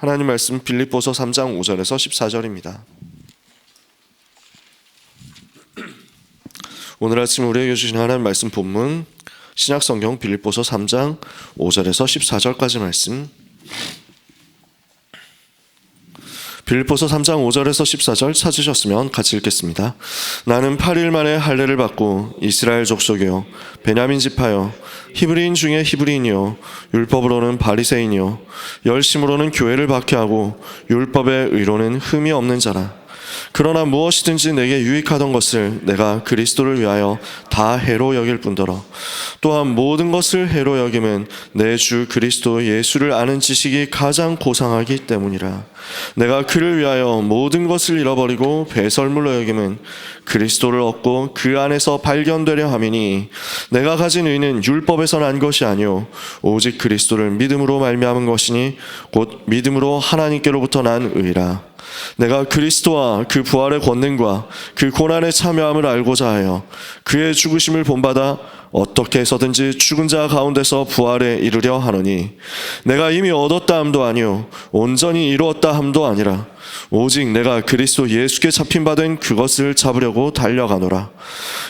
하나님 말씀 빌립보서 3장 5절에서 14절입니다. 오늘 아침 우리에게 주신 하나님 말씀 본문 신약성경 빌립보서 3장 5절에서 14절까지 말씀, 빌립보서 3장 5절에서 14절 찾으셨으면 같이 읽겠습니다. 나는 8일 만에 할례를 받고 이스라엘 족속이요 베냐민 지파요 히브리인 중에 히브리인이요 율법으로는 바리새인이요 열심으로는 교회를 박해하고 율법의 의로는 흠이 없는 자라. 그러나 무엇이든지 내게 유익하던 것을 내가 그리스도를 위하여 다 해로 여길 뿐더러 또한 모든 것을 해로 여김은 내 주 그리스도 예수를 아는 지식이 가장 고상하기 때문이라. 내가 그를 위하여 모든 것을 잃어버리고 배설물로 여김은 그리스도를 얻고 그 안에서 발견되려 함이니 내가 가진 의는 율법에서 난 것이 아니요 오직 그리스도를 믿음으로 말미암은 것이니 곧 믿음으로 하나님께로부터 난 의라. 내가 그리스도와 그 부활의 권능과 그 고난에 참여함을 알고자 하여 그의 죽으심을 본받아 어떻게 해서든지 죽은 자 가운데서 부활에 이르려 하노니 내가 이미 얻었다 함도 아니요 온전히 이루었다 함도 아니라 오직 내가 그리스도 예수께 잡힌 바 된 그것을 잡으려고 달려가노라.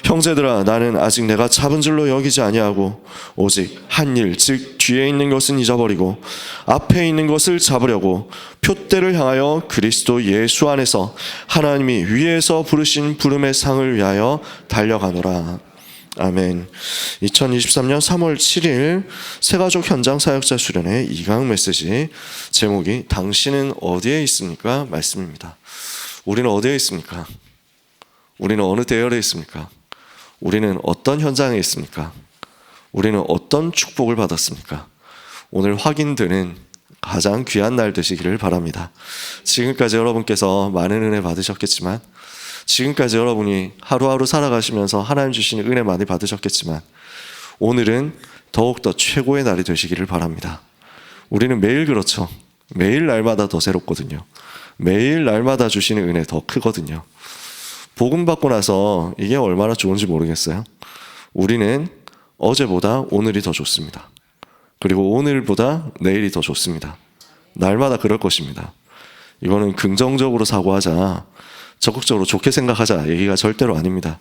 형제들아, 나는 아직 내가 잡은 줄로 여기지 아니하고 오직 한 일, 즉 뒤에 있는 것은 잊어버리고 앞에 있는 것을 잡으려고 표대를 향하여 그리스도 예수 안에서 하나님이 위에서 부르신 부름의 상을 위하여 달려가노라. 아멘. 2023년 3월 7일 새가족 현장 사역자 수련회 2강 메시지, 제목이 당신은 어디에 있습니까? 말씀입니다. 우리는 어디에 있습니까? 우리는 어느 대열에 있습니까? 우리는 어떤 현장에 있습니까? 우리는 어떤 축복을 받았습니까? 오늘 확인되는 가장 귀한 날 되시기를 바랍니다. 지금까지 여러분께서 많은 은혜 받으셨겠지만, 지금까지 여러분이 하루하루 살아가시면서 하나님 주시는 은혜 많이 받으셨겠지만, 오늘은 더욱더 최고의 날이 되시기를 바랍니다. 우리는 매일 그렇죠. 매일 날마다 더 새롭거든요. 매일 날마다 주시는 은혜 더 크거든요. 복음 받고 나서 이게 얼마나 좋은지 모르겠어요. 우리는 어제보다 오늘이 더 좋습니다. 그리고 오늘보다 내일이 더 좋습니다. 날마다 그럴 것입니다. 이거는 긍정적으로 사고하자, 적극적으로 좋게 생각하자 얘기가 절대로 아닙니다.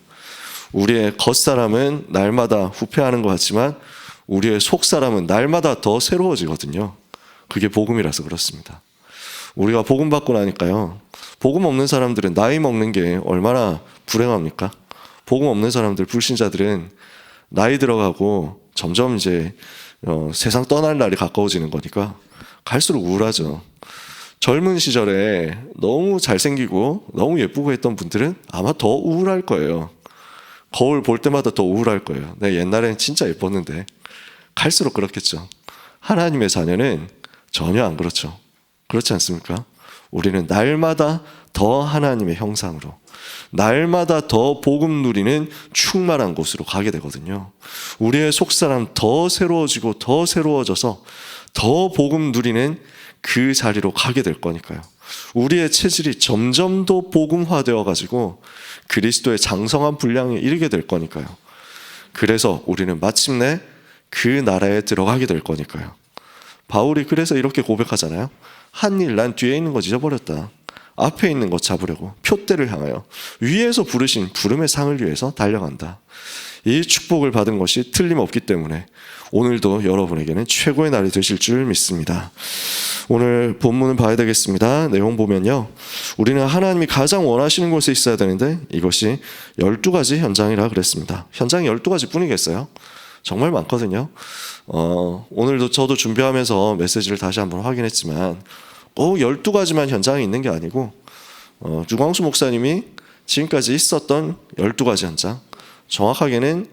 우리의 겉사람은 날마다 후퇴하는 것 같지만 우리의 속사람은 날마다 더 새로워지거든요. 그게 복음이라서 그렇습니다. 우리가 복음 받고 나니까요, 복음 없는 사람들은 나이 먹는 게 얼마나 불행합니까? 복음 없는 사람들, 불신자들은 나이 들어가고 점점 이제 세상 떠날 날이 가까워지는 거니까 갈수록 우울하죠. 젊은 시절에 너무 잘생기고 너무 예쁘고 했던 분들은 아마 더 우울할 거예요. 거울 볼 때마다 더 우울할 거예요. 내가 옛날엔 진짜 예뻤는데. 갈수록 그렇겠죠. 하나님의 자녀는 전혀 안 그렇죠. 그렇지 않습니까? 우리는 날마다 더 하나님의 형상으로, 날마다 더 복음 누리는 충만한 곳으로 가게 되거든요. 우리의 속사람 더 새로워지고 더 새로워져서 더 복음 누리는 그 자리로 가게 될 거니까요. 우리의 체질이 점점 더 복음화되어 가지고 그리스도의 장성한 분량에 이르게 될 거니까요. 그래서 우리는 마침내 그 나라에 들어가게 될 거니까요. 바울이 그래서 이렇게 고백하잖아요. 한 일, 난 뒤에 있는 거 잊어버렸다. 앞에 있는 것 잡으려고 표대를 향하여 위에서 부르신 부름의 상을 위해서 달려간다. 이 축복을 받은 것이 틀림없기 때문에 오늘도 여러분에게는 최고의 날이 되실 줄 믿습니다. 오늘 본문을 봐야 되겠습니다. 내용 보면요, 우리는 하나님이 가장 원하시는 곳에 있어야 되는데 이것이 12가지 현장이라 그랬습니다. 현장이 12가지 뿐이겠어요? 정말 많거든요. 오늘도 저도 준비하면서 메시지를 다시 한번 확인했지만 꼭 12가지만 현장이 있는 게 아니고 유광수 목사님이 지금까지 있었던 12가지 현장, 정확하게는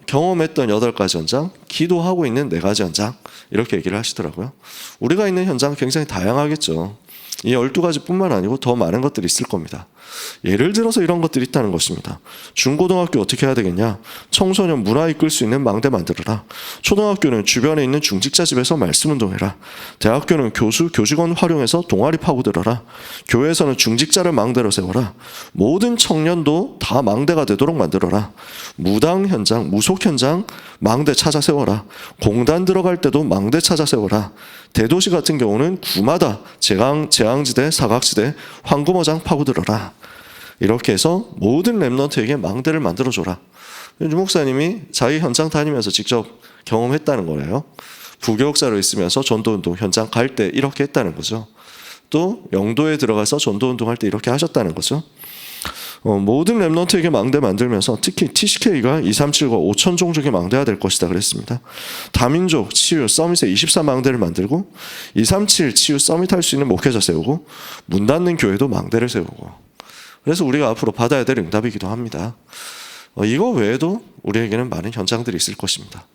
경험했던 8가지 현장, 기도하고 있는 4가지 현장, 이렇게 얘기를 하시더라고요. 우리가 있는 현장은 굉장히 다양하겠죠. 이 12가지 뿐만 아니고 더 많은 것들이 있을 겁니다. 예를 들어서 이런 것들이 있다는 것입니다. 중고등학교 어떻게 해야 되겠냐? 청소년 문화 이끌 수 있는 망대 만들어라. 초등학교는 주변에 있는 중직자 집에서 말씀 운동해라. 대학교는 교수, 교직원 활용해서 동아리 파고들어라. 교회에서는 중직자를 망대로 세워라. 모든 청년도 다 망대가 되도록 만들어라. 무당 현장, 무속 현장 망대 찾아 세워라. 공단 들어갈 때도 망대 찾아 세워라. 대도시 같은 경우는 구마다 재앙지대, 사각지대, 황금어장 파고들어라. 이렇게 해서 모든 렘넌트에게 망대를 만들어줘라. 유 목사님이 자기 현장 다니면서 직접 경험했다는 거예요. 부교육자로 있으면서 전도운동 현장 갈 때 이렇게 했다는 거죠. 또 영도에 들어가서 전도운동할 때 이렇게 하셨다는 거죠. 모든 렘넌트에게 망대 만들면서 특히 TCK가 237과 5천 종족의 망대가 될 것이다 그랬습니다. 다민족 치유 서밋에 24망대를 만들고 237 치유 서밋 할 수 있는 목회자 세우고 문 닫는 교회도 망대를 세우고, 그래서 우리가 앞으로 받아야 될 응답이기도 합니다. 이거 외에도 우리에게는 많은 현장들이 있을 것입니다.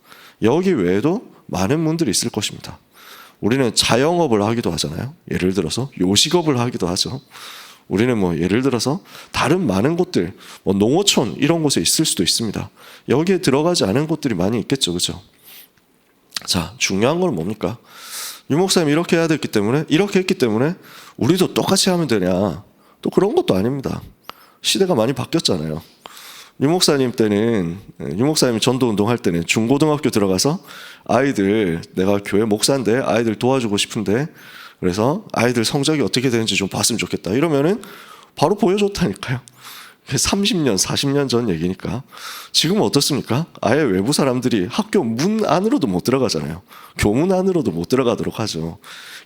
여기 외에도 많은 문들이 있을 것입니다. 우리는 자영업을 하기도 하잖아요. 예를 들어서 요식업을 하기도 하죠. 우리는 예를 들어서 다른 많은 곳들, 농어촌 이런 곳에 있을 수도 있습니다. 여기에 들어가지 않은 곳들이 많이 있겠죠, 그렇죠? 자, 중요한 건 뭡니까? 유 목사님이 이렇게 해야 됐기 때문에, 이렇게 했기 때문에 우리도 똑같이 하면 되냐? 또 그런 것도 아닙니다. 시대가 많이 바뀌었잖아요. 유 목사님 때는, 유 목사님이 전도운동 할 때는 중고등학교 들어가서 아이들, 내가 교회 목사인데 아이들 도와주고 싶은데 그래서 아이들 성적이 어떻게 되는지 좀 봤으면 좋겠다. 이러면은 바로 보여줬다니까요. 30년, 40년 전 얘기니까. 지금은 어떻습니까? 아예 외부 사람들이 학교 문 안으로도 못 들어가잖아요. 교문 안으로도 못 들어가도록 하죠.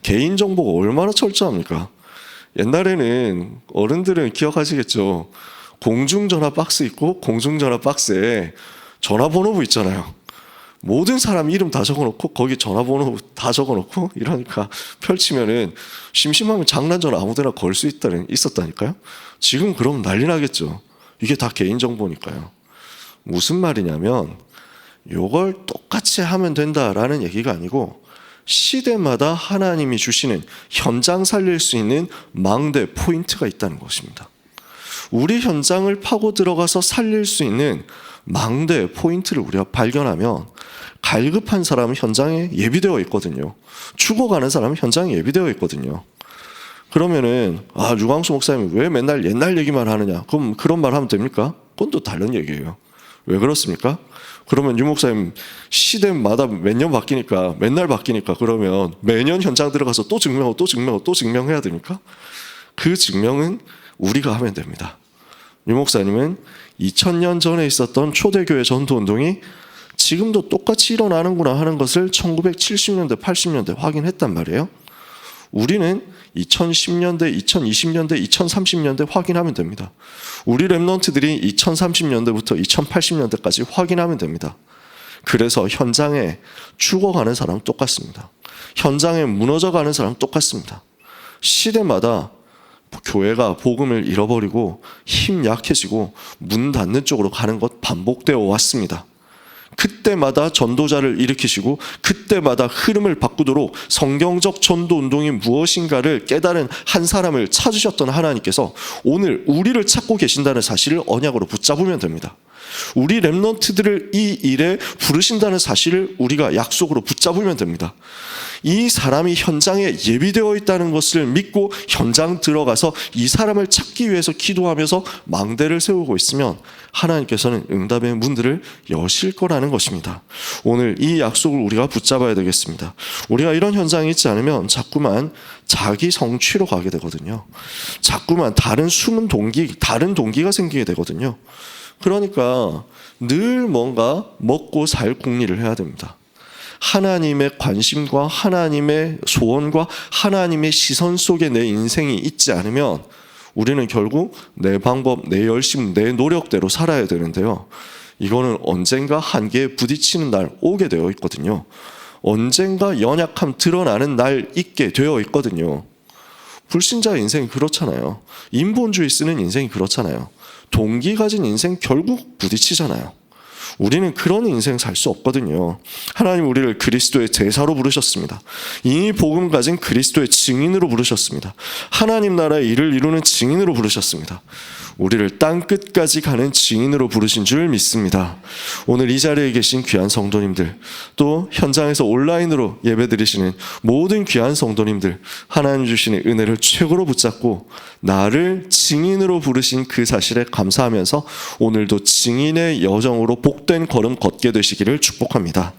개인정보가 얼마나 철저합니까? 옛날에는 어른들은 기억하시겠죠. 공중전화 박스 있고 공중전화 박스에 전화번호부 있잖아요. 모든 사람 이름 다 적어놓고 거기 전화번호 다 적어놓고 이러니까 펼치면은 심심하면 장난전화 아무데나 걸 수 있었다니까요. 지금 그럼 난리 나겠죠. 이게 다 개인정보니까요. 무슨 말이냐면 이걸 똑같이 하면 된다라는 얘기가 아니고 시대마다 하나님이 주시는 현장 살릴 수 있는 망대 포인트가 있다는 것입니다. 우리 현장을 파고 들어가서 살릴 수 있는 망대 포인트를 우리가 발견하면 갈급한 사람은 현장에 예비되어 있거든요. 죽어가는 사람은 현장에 예비되어 있거든요. 그러면은 유광수 목사님이 왜 맨날 옛날 얘기만 하느냐? 그럼 그런 말 하면 됩니까? 그건 또 다른 얘기예요. 왜 그렇습니까? 그러면 유 목사님 시대마다 몇 년 바뀌니까 맨날 바뀌니까 그러면 매년 현장 들어가서 또 증명하고 또 증명하고 또 증명해야 됩니까? 그 증명은 우리가 하면 됩니다. 유 목사님은 2000년 전에 있었던 초대교회 전도운동이 지금도 똑같이 일어나는구나 하는 것을 1970년대, 80년대 확인했단 말이에요. 우리는 2010년대, 2020년대, 2030년대 확인하면 됩니다. 우리 렘넌트들이 2030년대부터 2080년대까지 확인하면 됩니다. 그래서 현장에 죽어가는 사람 똑같습니다. 현장에 무너져가는 사람 똑같습니다. 시대마다 교회가 복음을 잃어버리고 힘 약해지고 문 닫는 쪽으로 가는 것 반복되어 왔습니다. 그때마다 전도자를 일으키시고 그때마다 흐름을 바꾸도록 성경적 전도운동이 무엇인가를 깨달은 한 사람을 찾으셨던 하나님께서 오늘 우리를 찾고 계신다는 사실을 언약으로 붙잡으면 됩니다. 우리 렘넌트들을 이 일에 부르신다는 사실을 우리가 약속으로 붙잡으면 됩니다. 이 사람이 현장에 예비되어 있다는 것을 믿고 현장 들어가서 이 사람을 찾기 위해서 기도하면서 망대를 세우고 있으면 하나님께서는 응답의 문들을 여실 거라는 것입니다. 오늘 이 약속을 우리가 붙잡아야 되겠습니다. 우리가 이런 현장이 있지 않으면 자꾸만 자기 성취로 가게 되거든요. 자꾸만 다른 숨은 동기, 다른 동기가 생기게 되거든요. 그러니까 늘 뭔가 먹고 살 궁리를 해야 됩니다. 하나님의 관심과 하나님의 소원과 하나님의 시선 속에 내 인생이 있지 않으면 우리는 결국 내 방법, 내 열심, 내 노력대로 살아야 되는데요. 이거는 언젠가 한계에 부딪히는 날 오게 되어 있거든요. 언젠가 연약함 드러나는 날 있게 되어 있거든요. 불신자의 인생이 그렇잖아요. 인본주의 쓰는 인생이 그렇잖아요. 동기 가진 인생 결국 부딪히잖아요. 우리는 그런 인생 살 수 없거든요. 하나님 우리를 그리스도의 제사로 부르셨습니다. 이 복음 가진 그리스도의 증인으로 부르셨습니다. 하나님 나라의 일을 이루는 증인으로 부르셨습니다. 우리를 땅 끝까지 가는 증인으로 부르신 줄 믿습니다. 오늘 이 자리에 계신 귀한 성도님들, 또 현장에서 온라인으로 예배드리시는 모든 귀한 성도님들, 하나님 주시는 은혜를 최고로 붙잡고 나를 증인으로 부르신 그 사실에 감사하면서 오늘도 증인의 여정으로 복된 걸음 걷게 되시기를 축복합니다.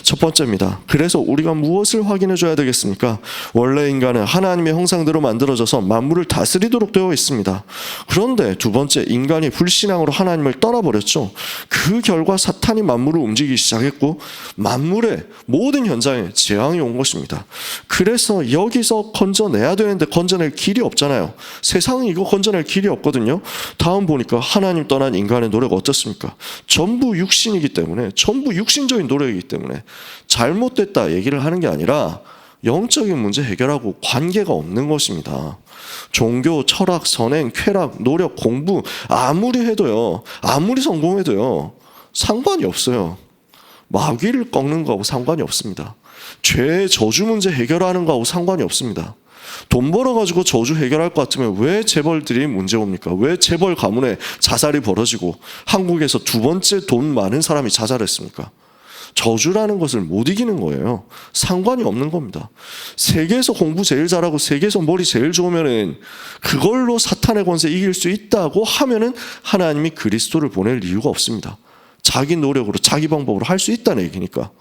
첫 번째입니다. 그래서 우리가 무엇을 확인해 줘야 되겠습니까? 원래 인간은 하나님의 형상대로 만들어져서 만물을 다스리도록 되어 있습니다. 그런데 두 번째, 인간이 불신앙으로 하나님을 떠나버렸죠. 그 결과 사탄이 만물을 움직이기 시작했고 만물의 모든 현장에 재앙이 온 것입니다. 그래서 여기서 건져내야 되는데 건져낼 길이 없잖아요. 세상은 이거 건져낼 길이 없거든요. 다음 보니까 하나님 떠난 인간의 노래가 어떻습니까? 전부 육신이기 때문에, 전부 육신적인 노력이기 때문에 잘못됐다 얘기를 하는 게 아니라 영적인 문제 해결하고 관계가 없는 것입니다. 종교, 철학, 선행, 쾌락, 노력, 공부 아무리 해도요, 아무리 성공해도요 상관이 없어요. 마귀를 꺾는 거하고 상관이 없습니다. 죄의 저주 문제 해결하는 거하고 상관이 없습니다. 돈 벌어가지고 저주 해결할 것 같으면 왜 재벌들이 문제 옵니까? 왜 재벌 가문에 자살이 벌어지고 한국에서 두 번째 돈 많은 사람이 자살했습니까? 저주라는 것을 못 이기는 거예요. 상관이 없는 겁니다. 세계에서 공부 제일 잘하고 세계에서 머리 제일 좋으면은 그걸로 사탄의 권세 이길 수 있다고 하면은 하나님이 그리스도를 보낼 이유가 없습니다. 자기 노력으로 자기 방법으로 할 수 있다는 얘기니까.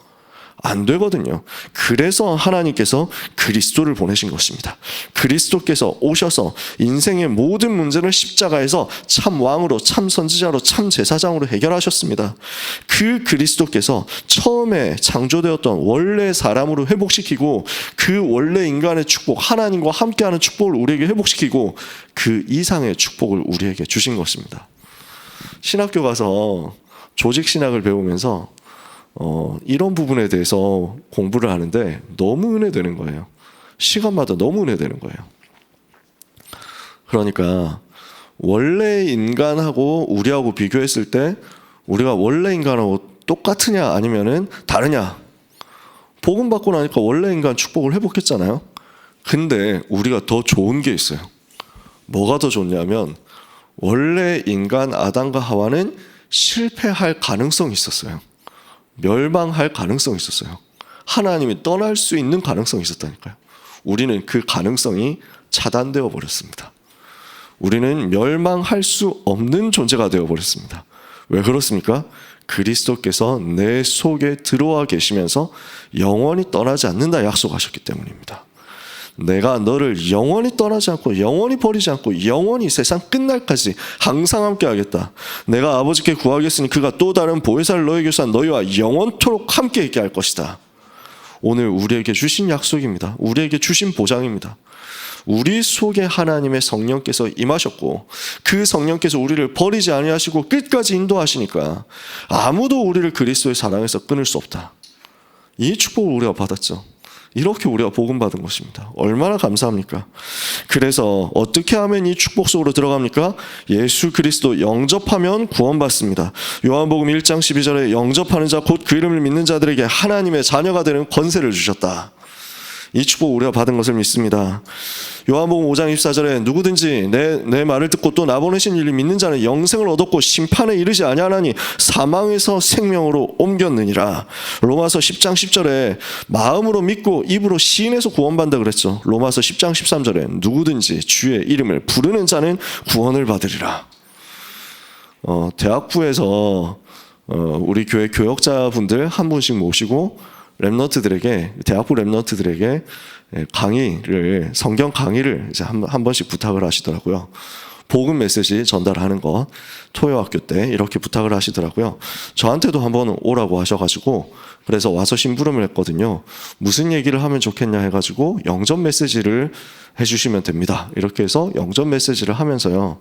안 되거든요. 그래서 하나님께서 그리스도를 보내신 것입니다. 그리스도께서 오셔서 인생의 모든 문제를 십자가에서 참 왕으로, 참 선지자로, 참 제사장으로 해결하셨습니다. 그 그리스도께서 처음에 창조되었던 원래 사람으로 회복시키고 그 원래 인간의 축복, 하나님과 함께하는 축복을 우리에게 회복시키고 그 이상의 축복을 우리에게 주신 것입니다. 신학교 가서 조직신학을 배우면서 이런 부분에 대해서 공부를 하는데 너무 은혜되는 거예요. 시간마다 너무 은혜되는 거예요. 그러니까 원래 인간하고 우리하고 비교했을 때 우리가 원래 인간하고 똑같으냐 아니면은 다르냐. 복음 받고 나니까 원래 인간 축복을 회복했잖아요. 근데 우리가 더 좋은 게 있어요. 뭐가 더 좋냐면 원래 인간 아담과 하와는 실패할 가능성이 있었어요. 멸망할 가능성이 있었어요. 하나님이 떠날 수 있는 가능성이 있었다니까요. 우리는 그 가능성이 차단되어 버렸습니다. 우리는 멸망할 수 없는 존재가 되어 버렸습니다. 왜 그렇습니까? 그리스도께서 내 속에 들어와 계시면서 영원히 떠나지 않는다 약속하셨기 때문입니다. 내가 너를 영원히 떠나지 않고 영원히 버리지 않고 영원히 세상 끝날까지 항상 함께 하겠다. 내가 아버지께 구하겠으니 그가 또 다른 보혜사를 너에게 주사 너희와 영원토록 함께 있게 할 것이다. 오늘 우리에게 주신 약속입니다. 우리에게 주신 보장입니다. 우리 속에 하나님의 성령께서 임하셨고 그 성령께서 우리를 버리지 아니하시고 끝까지 인도하시니까 아무도 우리를 그리스도의 사랑에서 끊을 수 없다. 이 축복을 우리가 받았죠. 이렇게 우리가 복음받은 것입니다. 얼마나 감사합니까? 그래서 어떻게 하면 이 축복 속으로 들어갑니까? 예수 그리스도 영접하면 구원받습니다. 요한복음 1장 12절에 영접하는 자 곧 그 이름을 믿는 자들에게 하나님의 자녀가 되는 권세를 주셨다. 이 축복 우리가 받은 것을 믿습니다. 요한복음 5장 24절에 누구든지 내 말을 듣고 또 나 보내신 이를 믿는 자는 영생을 얻었고 심판에 이르지 아니하나니 사망에서 생명으로 옮겼느니라. 로마서 10장 10절에 마음으로 믿고 입으로 시인해서 구원받는다 그랬죠. 로마서 10장 13절에 누구든지 주의 이름을 부르는 자는 구원을 받으리라. 대학부에서 우리 교회 교역자분들 한 분씩 모시고 대학부 랩런트들에게 강의를, 성경 강의를 이제 한 번씩 부탁을 하시더라고요. 복음 메시지 전달하는 거 토요학교 때 이렇게 부탁을 하시더라고요. 저한테도 한번 오라고 하셔가지고 그래서 와서 심부름을 했거든요. 무슨 얘기를 하면 좋겠냐 해가지고 영접 메시지를 해주시면 됩니다. 이렇게 해서 영접 메시지를 하면서요.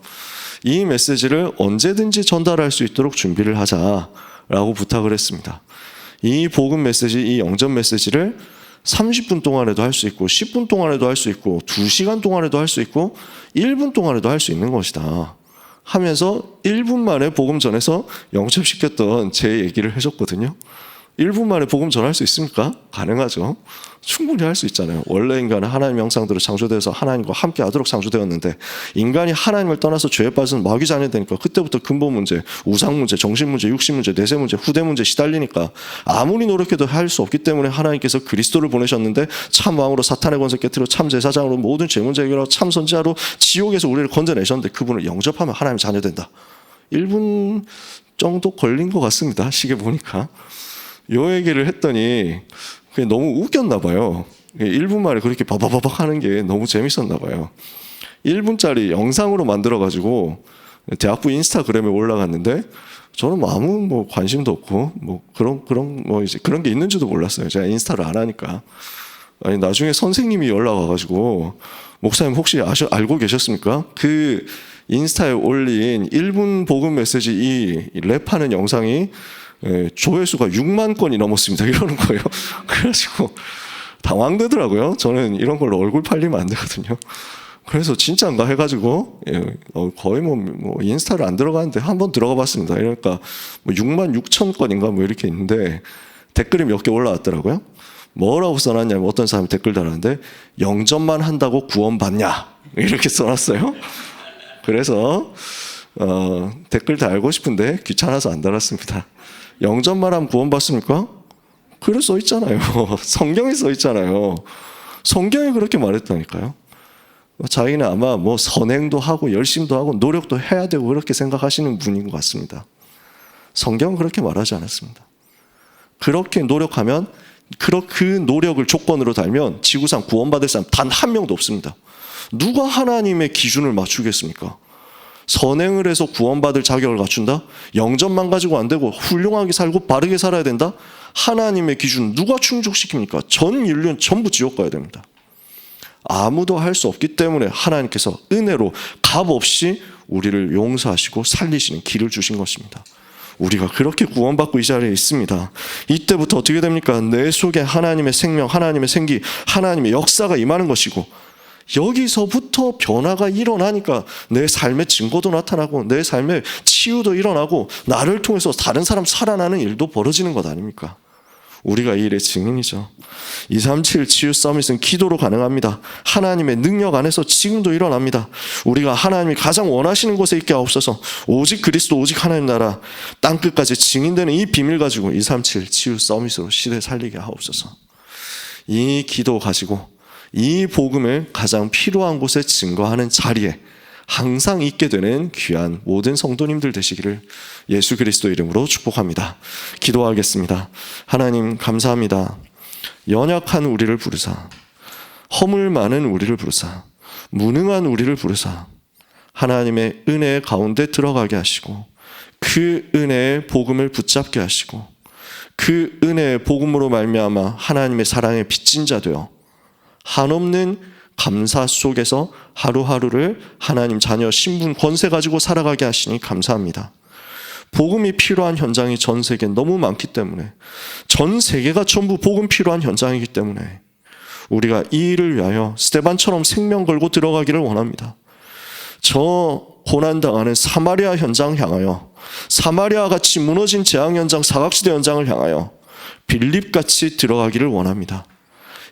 이 메시지를 언제든지 전달할 수 있도록 준비를 하자라고 부탁을 했습니다. 이 복음 메시지, 이 영접 메시지를 30분 동안에도 할 수 있고 10분 동안에도 할 수 있고 2시간 동안에도 할 수 있고 1분 동안에도 할 수 있는 것이다. 하면서 1분 만에 복음 전해서 영접시켰던 제 얘기를 해줬거든요. 1분 만에 복음 전할 수 있습니까? 가능하죠. 충분히 할 수 있잖아요. 원래 인간은 하나님의 형상대로 창조되어서 하나님과 함께 하도록 창조되었는데, 인간이 하나님을 떠나서 죄에 빠져서 마귀 자녀 되니까 그때부터 근본 문제, 우상 문제, 정신 문제, 육신 문제, 내세 문제, 후대 문제 시달리니까 아무리 노력해도 할 수 없기 때문에 하나님께서 그리스도를 보내셨는데, 참 왕으로 사탄의 권세 깨트려 참 제사장으로 모든 죄 문제 해결하고 참 선지자로 지옥에서 우리를 건져내셨는데, 그분을 영접하면 하나님의 자녀 된다. 1분 정도 걸린 것 같습니다. 시계 보니까. 요 얘기를 했더니 그게 너무 웃겼나 봐요. 1분 만에 그렇게 바바바박 하는 게 너무 재밌었나 봐요. 1분짜리 영상으로 만들어가지고 대학부 인스타그램에 올라갔는데, 저는 아무 관심도 없고 그런 게 있는지도 몰랐어요. 제가 인스타를 안 하니까. 아니, 나중에 선생님이 연락 와가지고, 목사님 혹시 알고 계셨습니까? 그 인스타에 올린 1분 복음 메시지 이 랩하는 영상이 조회수가 6만 건이 넘었습니다. 이러는 거예요. 그래가지고 당황되더라고요. 저는 이런 걸로 얼굴 팔리면 안 되거든요. 그래서 진짜인가 해가지고 거의 인스타를 안 들어가는데 한번 들어가 봤습니다. 그러니까 6만 6천 건인가 이렇게 있는데, 댓글이 몇 개 올라왔더라고요. 뭐라고 써놨냐면, 어떤 사람이 댓글 달았는데, 영접만 한다고 구원받냐 이렇게 써놨어요. 그래서 댓글 달고 싶은데 귀찮아서 안 달았습니다. 영접만 하면 구원받습니까? 그래 써 있잖아요. 성경에 써 있잖아요. 성경이 그렇게 말했다니까요. 자기는 아마 선행도 하고 열심도 하고 노력도 해야 되고 그렇게 생각하시는 분인 것 같습니다. 성경은 그렇게 말하지 않았습니다. 그렇게 노력하면, 그 노력을 조건으로 달면 지구상 구원받을 사람 단 한 명도 없습니다. 누가 하나님의 기준을 맞추겠습니까? 선행을 해서 구원받을 자격을 갖춘다? 영접만 가지고 안 되고 훌륭하게 살고 바르게 살아야 된다? 하나님의 기준 누가 충족시킵니까? 전 인류는 전부 지옥 가야 됩니다. 아무도 할 수 없기 때문에 하나님께서 은혜로 값없이 우리를 용서하시고 살리시는 길을 주신 것입니다. 우리가 그렇게 구원받고 이 자리에 있습니다. 이때부터 어떻게 됩니까? 내 속에 하나님의 생명, 하나님의 생기, 하나님의 역사가 임하는 것이고, 여기서부터 변화가 일어나니까 내 삶의 증거도 나타나고 내 삶의 치유도 일어나고 나를 통해서 다른 사람 살아나는 일도 벌어지는 것 아닙니까? 우리가 이 일의 증인이죠. 237 치유 서밋은 기도로 가능합니다. 하나님의 능력 안에서 지금도 일어납니다. 우리가 하나님이 가장 원하시는 곳에 있게 하옵소서. 오직 그리스도, 오직 하나님 나라, 땅끝까지 증인되는 이 비밀 가지고 237 치유 서밋으로 시대 살리게 하옵소서. 이 기도 가지고 이 복음을 가장 필요한 곳에 증거하는 자리에 항상 있게 되는 귀한 모든 성도님들 되시기를 예수 그리스도 이름으로 축복합니다. 기도하겠습니다. 하나님 감사합니다. 연약한 우리를 부르사, 허물 많은 우리를 부르사, 무능한 우리를 부르사 하나님의 은혜 가운데 들어가게 하시고, 그 은혜의 복음을 붙잡게 하시고, 그 은혜의 복음으로 말미암아 하나님의 사랑에 빚진 자 되어 한없는 감사 속에서 하루하루를 하나님 자녀 신분 권세 가지고 살아가게 하시니 감사합니다. 복음이 필요한 현장이 전 세계에 너무 많기 때문에, 전 세계가 전부 복음 필요한 현장이기 때문에 우리가 이 일을 위하여 스데반처럼 생명 걸고 들어가기를 원합니다. 저 고난당하는 사마리아 현장 향하여, 사마리아 같이 무너진 재앙 현장, 사각지대 현장을 향하여 빌립같이 들어가기를 원합니다.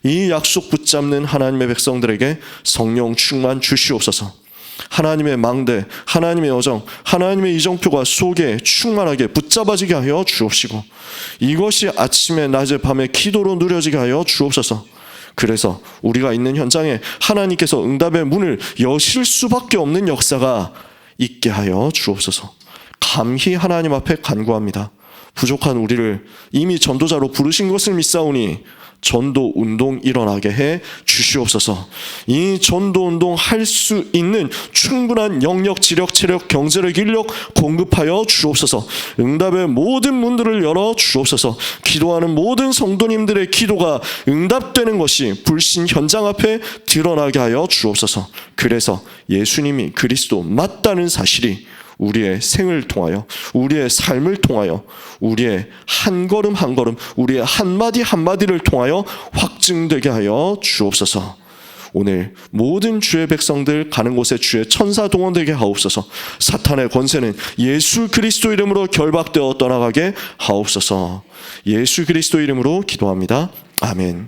이 약속 붙잡는 하나님의 백성들에게 성령 충만 주시옵소서. 하나님의 망대, 하나님의 여정, 하나님의 이정표가 속에 충만하게 붙잡아지게 하여 주옵시고, 이것이 아침에 낮에 밤에 기도로 누려지게 하여 주옵소서. 그래서 우리가 있는 현장에 하나님께서 응답의 문을 여실 수밖에 없는 역사가 있게 하여 주옵소서. 감히 하나님 앞에 간구합니다. 부족한 우리를 이미 전도자로 부르신 것을 믿사오니 전도 운동 일어나게 해 주시옵소서. 이 전도 운동 할 수 있는 충분한 영역, 지력, 체력, 경제력, 인력 공급하여 주옵소서. 응답의 모든 문들을 열어 주옵소서. 기도하는 모든 성도님들의 기도가 응답되는 것이 불신 현장 앞에 드러나게 하여 주옵소서. 그래서 예수님이 그리스도 맞다는 사실이 우리의 생을 통하여, 우리의 삶을 통하여, 우리의 한 걸음 한 걸음, 우리의 한마디 한마디를 통하여 확증되게 하여 주옵소서. 오늘 모든 주의 백성들 가는 곳에 주의 천사 동원되게 하옵소서. 사탄의 권세는 예수 그리스도 이름으로 결박되어 떠나가게 하옵소서. 예수 그리스도 이름으로 기도합니다. 아멘.